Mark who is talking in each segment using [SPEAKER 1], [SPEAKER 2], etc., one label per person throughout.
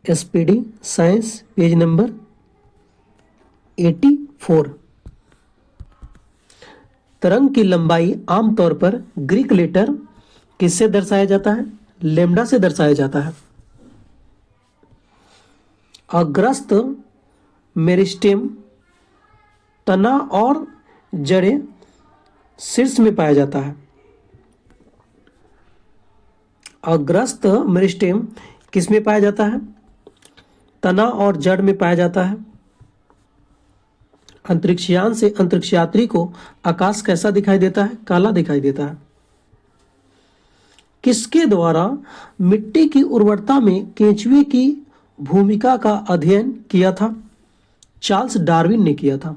[SPEAKER 1] SPD science page number 84। तरंग की लंबाई आमतौर पर ग्रीक लेटर किससे दर्शाया जाता है? लेम्डा से दर्शाया जाता है। अग्रस्त मेरिस्टेम तना और जड़ें शीर्ष में पाया जाता है। अग्रस्त मेरिस्टेम किस में पाया जाता है? तना और जड़ में पाया जाता है। अंतरिक्षयान से अंतरिक्ष यात्री को आकाश कैसा दिखाई देता है? काला दिखाई देता है। किसके द्वारा मिट्टी की उर्वरता में केंचुए की भूमिका का अध्ययन किया था? चार्ल्स डार्विन ने किया था।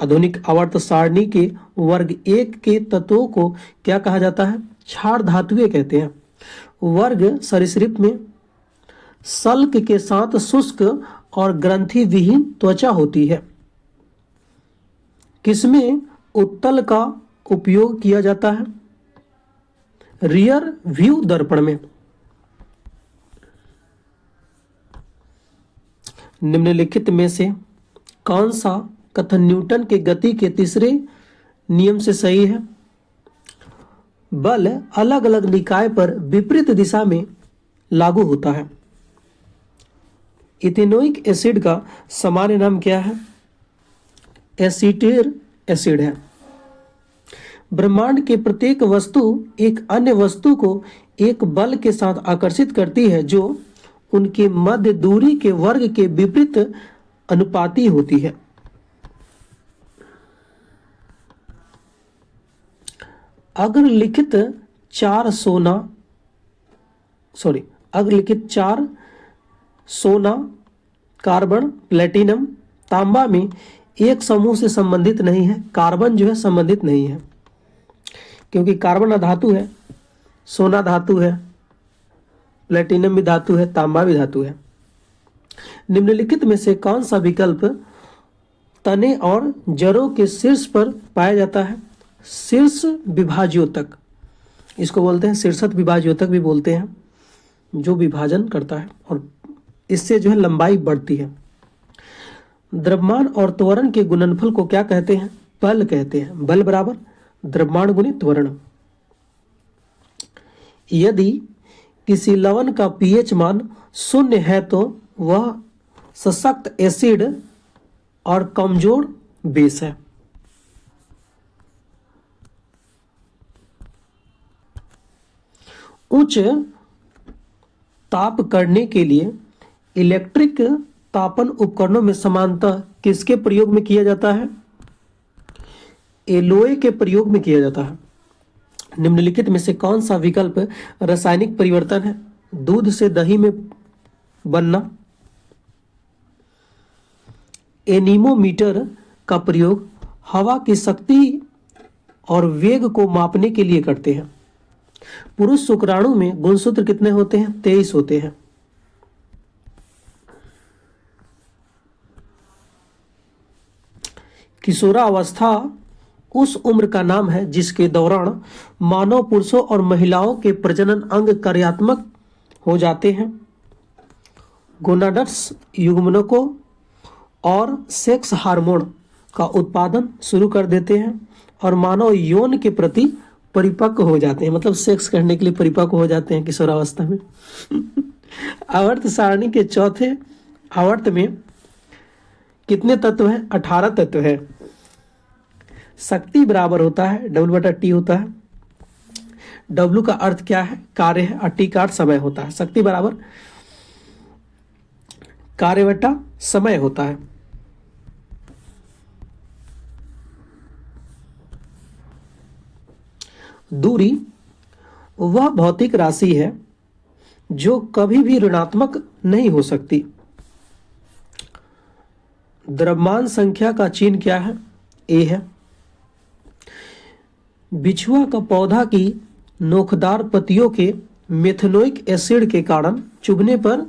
[SPEAKER 1] आधुनिक आवर्त सारणी के वर्ग 1 के तत्वों को क्या कहा जाता है? क्षार धातुएं कहते हैं। वर्ग सरीसृप में सल्क के साथ शुष्क और ग्रंथि विहीन त्वचा होती है। किसमें उत्तल का उपयोग किया जाता है? रियर व्यू दर्पण में। निम्नलिखित में से कौन सा कथन न्यूटन के गति के तीसरे नियम से सही है? बल अलग अलग निकाय पर विपरीत दिशा में लागू होता है। इथेनोइक एसिड का सामान्य नाम क्या है? एसीटेर एसिड है। ब्रह्मांड के प्रत्येक वस्तु एक अन्य वस्तु को एक बल के साथ आकर्षित करती है जो उनके मध्य दूरी के वर्ग के विपरीत अनुपाती होती है। अग्रलिखित चार सोना, कार्बन, प्लेटिनम, तांबा में एक समूह से संबंधित नहीं है। कार्बन जो है संबंधित नहीं है, क्योंकि कार्बन धातु है, सोना धातु है, प्लेटिनम भी धातु है, तांबा भी धातु है। निम्नलिखित में से कौन सा विकल्प तने और जड़ों के शीर्ष पर पाया जाता है? शीर्ष विभाज्योतक, इसको बोलते हैं शीर्षत विभाज्योतक भी बोलते हैं, जो विभाजन करता है और इससे जो है लंबाई बढ़ती है। द्रव्यमान और त्वरण के गुणनफल को क्या कहते हैं? बल कहते हैं। बल बराबर द्रव्यमान गुणित त्वरण। यदि किसी लवण का pH मान 0 है तो वह सशक्त एसिड और कमजोर बेस है। उच्च ताप करने के लिए इलेक्ट्रिक तापन उपकरणों में सामान्यतः किसके प्रयोग में किया जाता है? एलोय के प्रयोग में किया जाता है। निम्नलिखित में से कौन सा विकल्प रासायनिक परिवर्तन है? दूध से दही में बनना। एनीमोमीटर का प्रयोग हवा की शक्ति और वेग को मापने के लिए करते हैं। पुरुष शुक्राणु में गुणसूत्र कितने होते हैं? 23 होते हैं। किशोरावस्था उस उम्र का नाम है जिसके दौरान मानव पुरुषों और महिलाओं के प्रजनन अंग कार्यात्मक हो जाते हैं। गोनाड्स युग्मकों और सेक्स हार्मोन का उत्पादन शुरू कर देते हैं और मानव यौन के प्रति परिपक्व हो जाते हैं, मतलब सेक्स करने के लिए परिपक्व हो जाते हैं किशोरावस्था में। आवर्त सारणी के चौथे आवर्त में कितने तत्व हैं? 18 तत्व है। शक्ति बराबर होता है W/T होता है। W का अर्थ क्या है? कार्य है, और T का अर्थ समय होता है। शक्ति बराबर कार्य बटा समय होता है। दूरी वह भौतिक राशि है जो कभी भी ऋणात्मक नहीं हो सकती। द्रव्यमान संख्या का चिन्ह क्या है? A है। बिछुआ का पौधा की नोकदार पत्तियों के मेथनोइक एसिड के कारण चुभने पर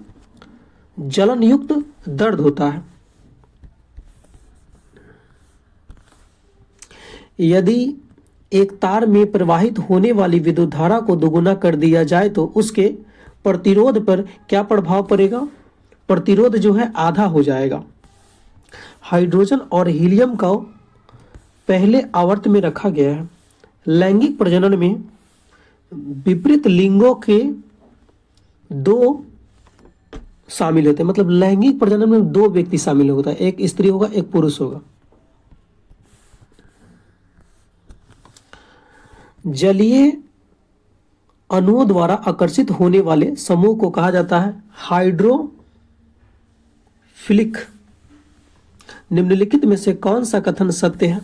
[SPEAKER 1] जलन युक्त दर्द होता है। यदि एक तार में प्रवाहित होने वाली विद्युत धारा को दोगुना कर दिया जाए तो उसके प्रतिरोध पर क्या प्रभाव पड़ेगा? प्रतिरोध जो है आधा हो जाएगा। हाइड्रोजन और हीलियम को पहले आवर्त में रखा गया है। लैंगिक प्रजनन में विपरीत लिंगों के दो शामिल होते हैं, मतलब लैंगिक प्रजनन में दो व्यक्ति शामिल होता है, एक स्त्री होगा एक पुरुष होगा। जलीय अणुओं द्वारा आकर्षित होने वाले समूह को कहा जाता है हाइड्रोफिलिक। निम्नलिखित में से कौन सा कथन सत्य है?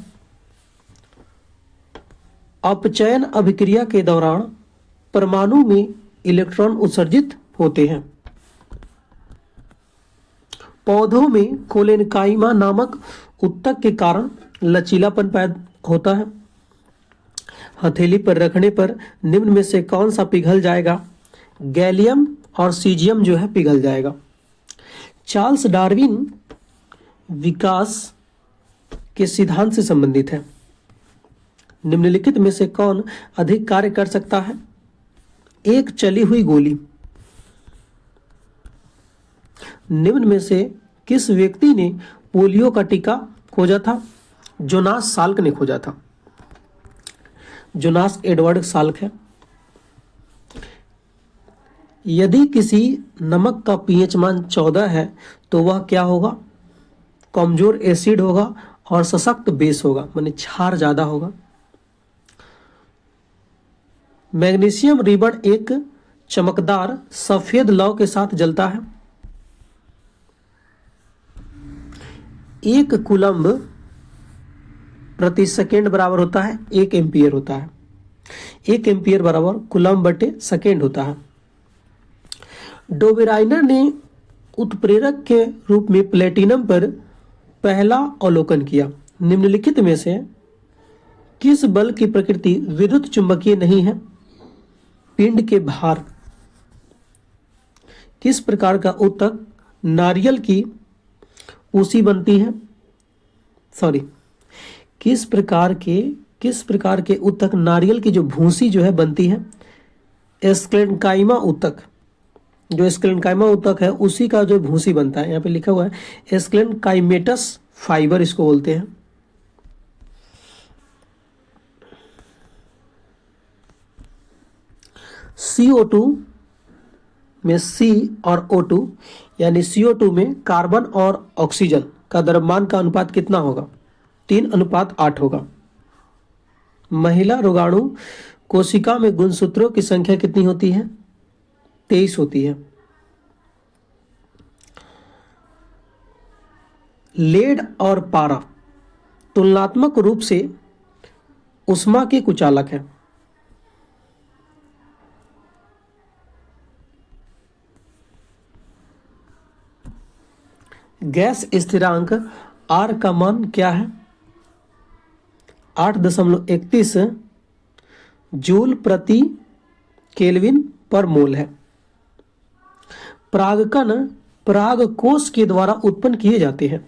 [SPEAKER 1] अपचयन अभिक्रिया के दौरान परमाणु में इलेक्ट्रॉन उत्सर्जित होते हैं। पौधों में कोलेनकाइमा नामक उत्तक के कारण लचीलापन पैदा होता है। हथेली पर रखने पर निम्न में से कौन सा पिघल जाएगा? गैलियम और सीजियम जो है पिघल जाएगा। चार्ल्स डार्विन विकास के सिद्धांत से संबंधित है। निम्नलिखित में से कौन अधिक कार्य कर सकता है? एक चली हुई गोली। निम्न में से किस व्यक्ति ने पोलियो का टीका खोजा था? जोनास साल्क ने खोजा था। जोनास एडवर्ड साल्क है। यदि किसी नमक का पीएच मान 14 है तो वह क्या होगा? कमजोर एसिड होगा और सशक्त बेस होगा, माने क्षार ज्यादा होगा। मैग्नीशियम रिबन एक चमकदार सफेद लौ के साथ जलता है। एक कूलम्ब प्रति सेकेंड बराबर होता है 1 एम्पियर होता है। 1 एम्पियर बराबर कूलम्ब बटे सेकेंड होता है। डोबेराइनर ने उत्प्रेरक के रूप में प्लेटिनम पर पहला अवलोकन किया। निम्नलिखित में से किस बल की प्रकृति विद्युत चुंबकीय नहीं है? पिंड के भार। किस प्रकार का उत्तक नारियल की उसी बनती है? किस प्रकार के उत्तक नारियल की जो भूसी जो है बनती है? स्क्लेनकाइमा उत्तक। जो स्क्लेनकाइमा उत्तक है उसी का जो भूसी बनता है, यहाँ पे लिखा हुआ है स्क्लेनकाइमेटस फाइबर इसको बोलते हैं। CO2 में C और O2 यानी CO2 में कार्बन और ऑक्सीजन का द्रव्यमान का अनुपात कितना होगा? 3:8 होगा। महिला रोगाणु कोशिका में गुणसूत्रों की संख्या कितनी होती है? 23 होती है। लेड और पारा तुलनात्मक रूप से उष्मा के कुचालक है। गैस स्थिरांक R का मान क्या है? 8.31 जूल प्रति केल्विन पर मोल है। परागकण परागकोश के द्वारा उत्पन्न किए जाते हैं।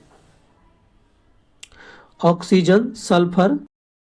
[SPEAKER 1] Oxygen, sulphur,